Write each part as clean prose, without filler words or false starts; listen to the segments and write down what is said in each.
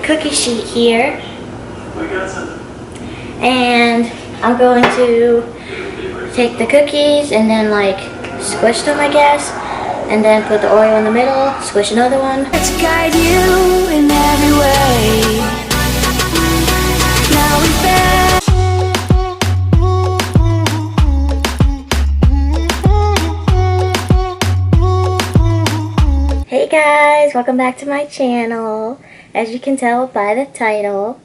cookie sheet here. And I'm going to take the cookies and then like squish them, I guess. And then put the Oreo in the middle, squish another one. Let's guide you in every way. Now we bear. Hey guys, welcome back to my channel. As you can tell by the title,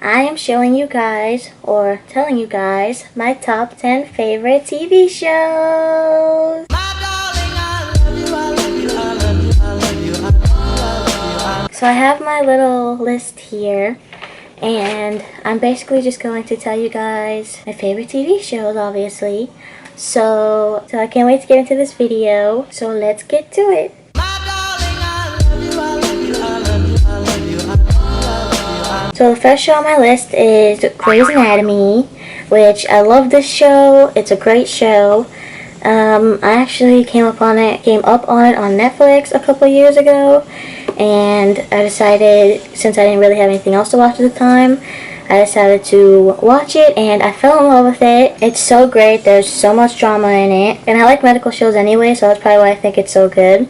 I am showing you guys, or telling you guys, my top 10 favorite TV shows. So I have my little list here, and I'm basically just going to tell you guys my favorite TV shows, obviously. So I can't wait to get into this video, so let's get to it. So the first show on my list is Grey's Anatomy, which I love this show. It's a great show. I actually came up on it on Netflix a couple years ago, and I decided, since I didn't really have anything else to watch at the time, I decided to watch it, and I fell in love with it. It's so great. There's so much drama in it, and I like medical shows anyway, so that's probably why I think it's so good.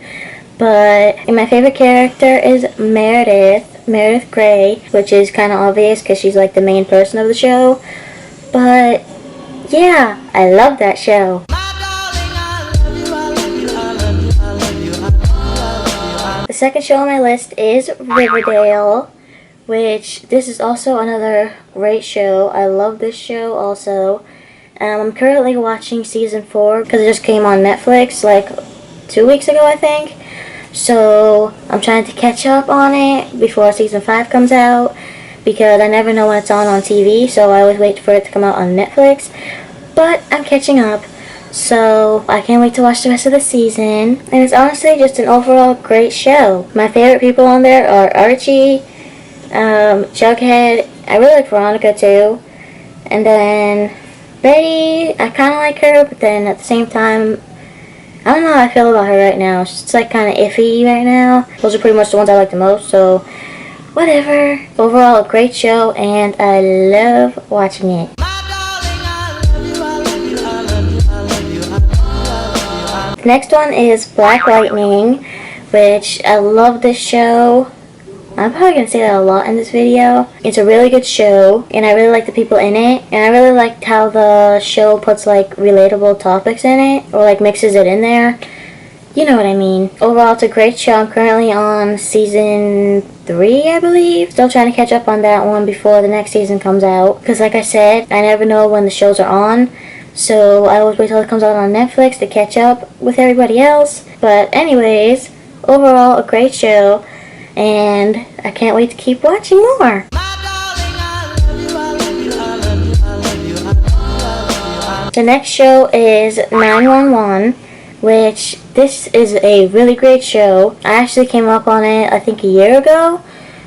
But my favorite character is Meredith Grey, which is kind of obvious because she's like the main person of the show. But yeah, I love that show. The second show on my list is Riverdale, which this is also another great show. I love this show also. I'm currently watching season 4 because it just came on Netflix like 2 weeks ago, I think. So I'm trying to catch up on it before season 5 comes out, because I never know when it's on TV, so I always wait for it to come out on Netflix. But I'm catching up, so I can't wait to watch the rest of the season. And it's honestly just an overall great show. My favorite people on there are Archie, Jughead. I really like Veronica too. And then Betty, I kind of like her, but then at the same time, I don't know how I feel about her right now. She's like kind of iffy right now. Those are pretty much the ones I like the most, so whatever. Overall, a great show, and I love watching it. The next one is Black Lightning, which I love this show. I'm probably going to say that a lot in this video. It's a really good show, and I really like the people in it, and I really liked how the show puts like relatable topics in it, or like mixes it in there. You know what I mean. Overall, it's a great show. I'm currently on season 3, I believe. Still trying to catch up on that one before the next season comes out, because like I said, I never know when the shows are on, so I always wait till it comes out on Netflix to catch up with everybody else. But anyways, overall, a great show, and I can't wait to keep watching more. The next show is 911, which this is a really great show. I actually came up on it I think a year ago,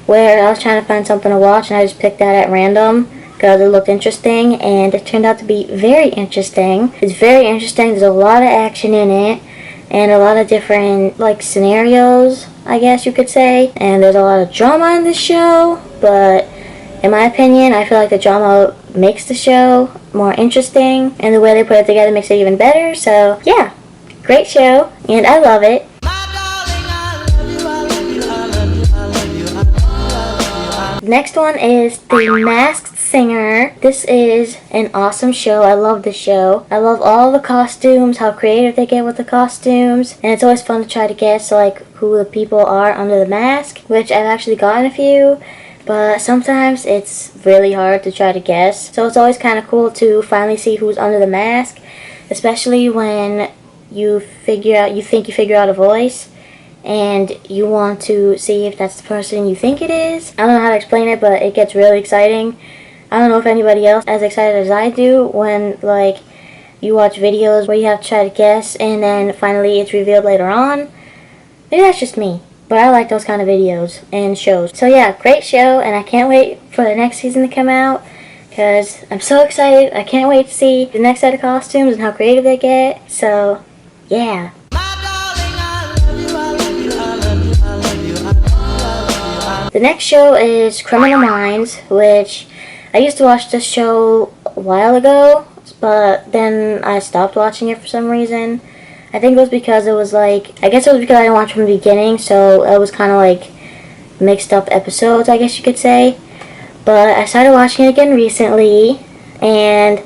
where I was trying to find something to watch, and I just picked that at random because it looked interesting, and it turned out to be very interesting. It's very interesting. There's a lot of action in it, and a lot of different like scenarios, I guess you could say, and there's a lot of drama in this show, but in my opinion, I feel like the drama makes the show more interesting, and the way they put it together makes it even better. So yeah, great show, and I love it. Next one is The Masked Singer. This is an awesome show. I love this show. I love all the costumes, how creative they get with the costumes, and it's always fun to try to guess like who the people are under the mask, which I've actually gotten a few, but sometimes it's really hard to try to guess. So it's always kind of cool to finally see who's under the mask, especially when you think you figure out a voice, and you want to see if that's the person you think it is. I don't know how to explain it, but it gets really exciting. I don't know if anybody else is as excited as I do when like you watch videos where you have to try to guess and then finally it's revealed later on. Maybe that's just me, but I like those kind of videos and shows. So yeah, great show, and I can't wait for the next season to come out because I'm so excited. I can't wait to see the next set of costumes and how creative they get. So yeah. The next show is Criminal Minds, which I used to watch this show a while ago, but then I stopped watching it for some reason. I think it was because it was like, I guess it was because I didn't watch from the beginning, so it was kind of like mixed up episodes, I guess you could say. But I started watching it again recently, and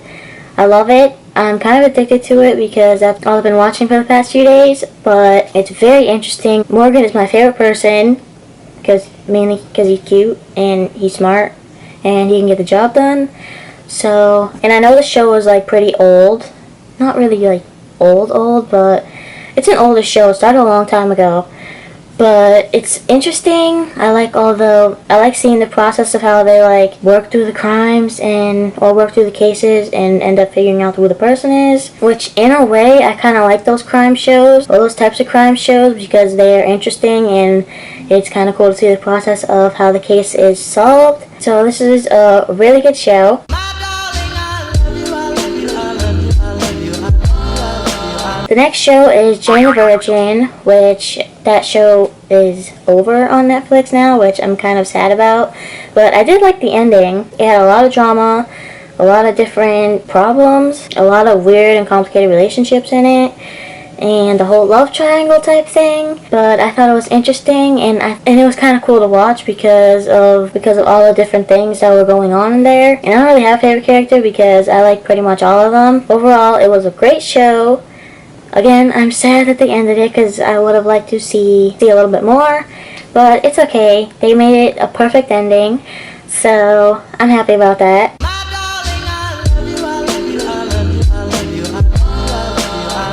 I love it. I'm kind of addicted to it because that's all I've been watching for the past few days, but it's very interesting. Morgan is my favorite person, mainly because he's cute and he's smart and he can get the job done. So, and I know the show is like pretty old. Not really like old, but it's an older show. It started a long time ago. But it's interesting. I like seeing the process of how they like work through the crimes or work through the cases and end up figuring out who the person is. Which in a way I kind of like those crime shows, or those types of crime shows, because they are interesting and it's kind of cool to see the process of how the case is solved. So this is a really good show. The next show is Jane the Virgin, which that show is over on Netflix now, which I'm kind of sad about. But I did like the ending. It had a lot of drama, a lot of different problems, a lot of weird and complicated relationships in it, and the whole love triangle type thing. But I thought it was interesting, and it was kind of cool to watch because of all the different things that were going on in there. And I don't really have a favorite character because I like pretty much all of them. Overall, it was a great show. Again, I'm sad that they ended it because I would have liked to see a little bit more, but it's okay. They made it a perfect ending, so I'm happy about that.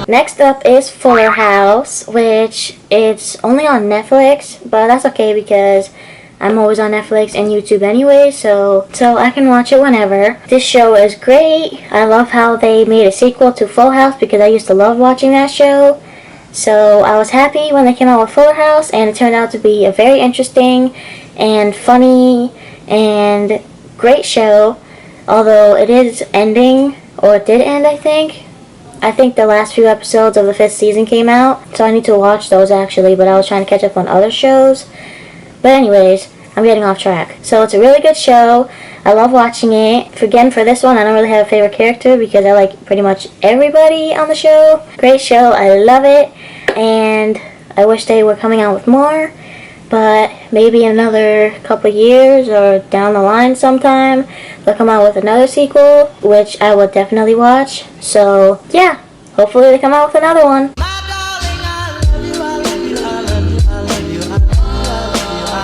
Next up is Fuller House, which it's only on Netflix, but that's okay because I'm always on Netflix and YouTube anyway, so I can watch it whenever. This show is great. I love how they made a sequel to Full House because I used to love watching that show. So I was happy when they came out with Fuller House, and it turned out to be a very interesting and funny and great show. Although it is ending, or it did end, I think. I think the last few episodes of the 5th season came out, so I need to watch those actually, but I was trying to catch up on other shows. But anyways, I'm getting off track. So it's a really good show. I love watching it. Again, for this one, I don't really have a favorite character because I like pretty much everybody on the show. Great show. I love it. And I wish they were coming out with more. But maybe in another couple years or down the line sometime, they'll come out with another sequel, which I will definitely watch. So, yeah. Hopefully they come out with another one.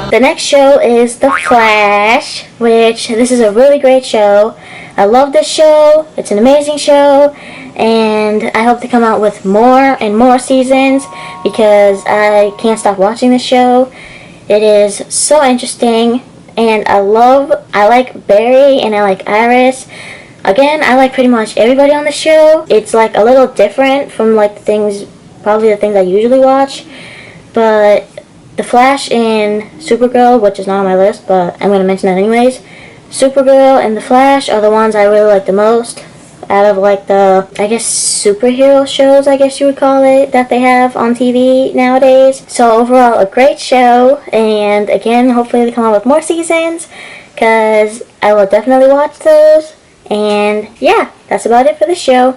The next show is The Flash, which this is a really great show. I love this show. It's an amazing show, and I hope to come out with more and more seasons because I can't stop watching this show. It is so interesting, and I like Barry and I like Iris. Again, I like pretty much everybody on the show. It's like a little different from like probably the things I usually watch, but The Flash and Supergirl, which is not on my list, but I'm going to mention that anyways. Supergirl and The Flash are the ones I really like the most out of like the, I guess, superhero shows, I guess you would call it, that they have on TV nowadays. So overall, a great show, and again, hopefully they come out with more seasons, because I will definitely watch those. And yeah, that's about it for the show.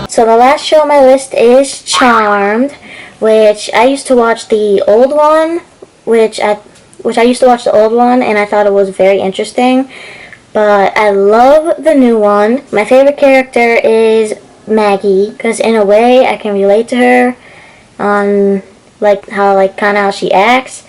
So the last show on my list is Charmed, which I used to watch the old one, and I thought it was very interesting. But I love the new one. My favorite character is Maggie, because in a way I can relate to her on how she acts.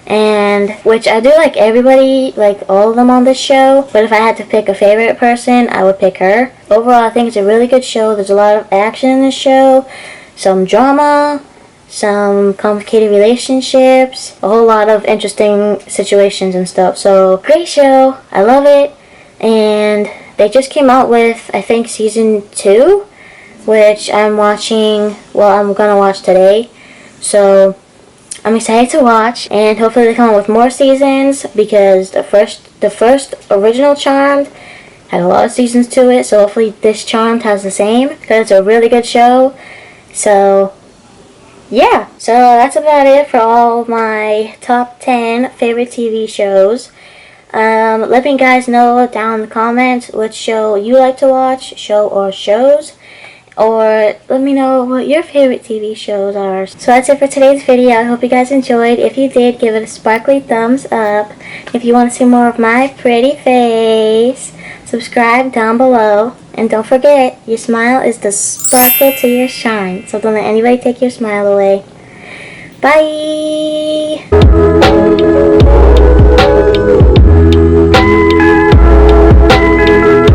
And which I do like everybody, like all of them on this show, but if I had to pick a favorite person, I would pick her. Overall, I think it's a really good show. There's a lot of action in this show, some drama, some complicated relationships, a whole lot of interesting situations and stuff. So great show, I love it. And they just came out with, I think, season 2, which I'm gonna watch today. So I'm excited to watch, and hopefully they come out with more seasons, because the first original Charmed had a lot of seasons to it, so hopefully this Charmed has the same, because it's a really good show. So yeah, so that's about it for all my top 10 favorite TV shows. Let me guys know down in the comments which show you like to watch, show or shows. Or let me know what your favorite TV shows are. So that's it for today's video. I hope you guys enjoyed. If you did, give it a sparkly thumbs up. If you want to see more of my pretty face, subscribe down below. And don't forget, your smile is the sparkle to your shine. So don't let anybody take your smile away. Bye!